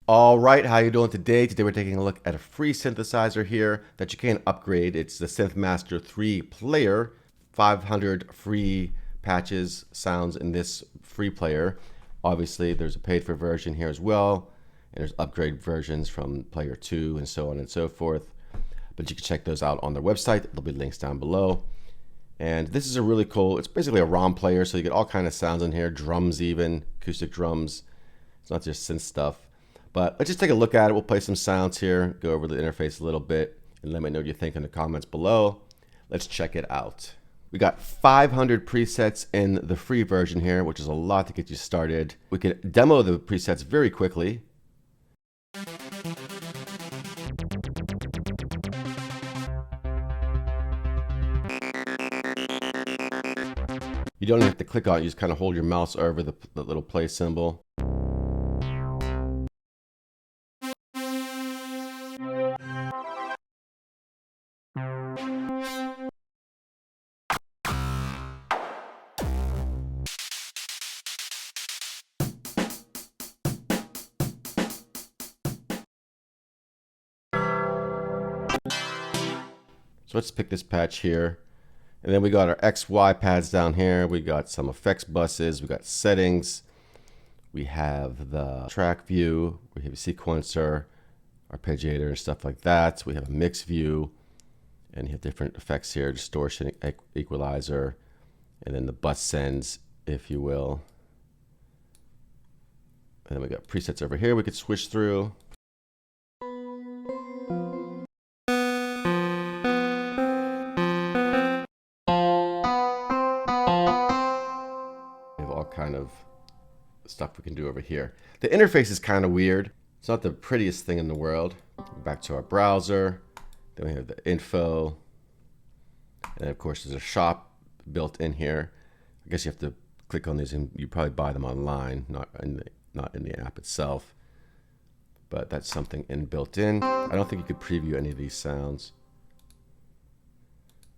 All right, how you doing today? Today we're taking a look at a free synthesizer here that you can upgrade. It's the SynthMaster 3 player, 500 free patches, sounds in this free player. Obviously, there's a paid for version here as well, and there's upgrade versions from player 2 and so on and so forth. But you can check those out on their website. There'll be links down below. And this is a really cool, it's basically a ROM player, so you get all kind of sounds in here, drums even, acoustic drums. It's not just synth stuff. But let's just take a look at it. We'll play some sounds here, go over the interface a little bit, and let me know what you think in the comments below. Let's check it out. We got 500 presets in the free version here, which is a lot to get you started. We can demo the presets very quickly. You don't have to click on it, you just kind of hold your mouse over the little play symbol. So let's pick this patch here. And then we got our XY pads down here. We got some effects buses. We got settings. We have the track view. We have a sequencer, Arpeggiator, and stuff like that. We have a mix view. And you have different effects here, distortion, equalizer, and then the bus sends, if you will. And then we got presets over here we could switch through. Kind of stuff we can do over here. The interface is kind of weird. It's not the prettiest thing in the world. Back to our browser. Then we have the info. And of course there's a shop built in here. I guess you have to click on these and you probably buy them online, not in the app itself. But that's something built in. I don't think you could preview any of these sounds.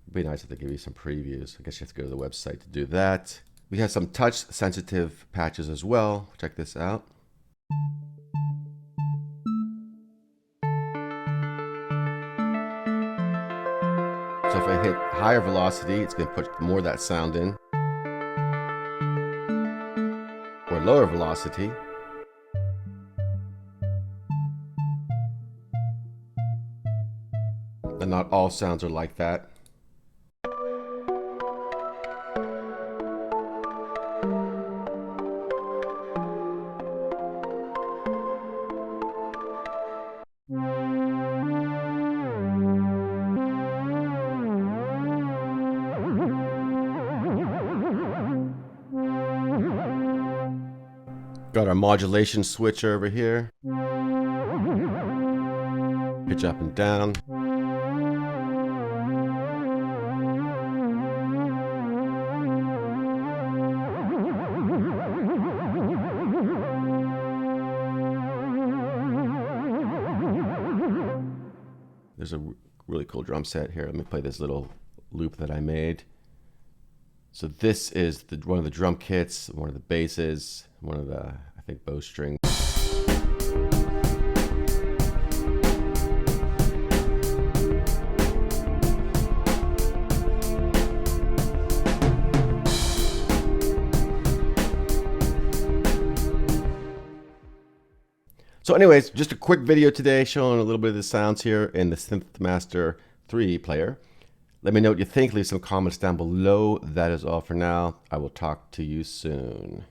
It'd be nice if they give you some previews. I guess you have to go to the website to do that. We have some touch sensitive patches as well. Check this out. So if I hit higher velocity, it's going to put more of that sound in. Or lower velocity. And not all sounds are like that. Got our modulation switcher over here. Pitch up and down. There's a really cool drum set here. Let me play this little loop that I made. So this is one of the drum kits, one of the basses, one of the, I think, bowstrings. So anyways, just a quick video today showing a little bit of the sounds here in the SynthMaster 3 player. Let me know what you think. Leave some comments down below. That is all for now. I will talk to you soon.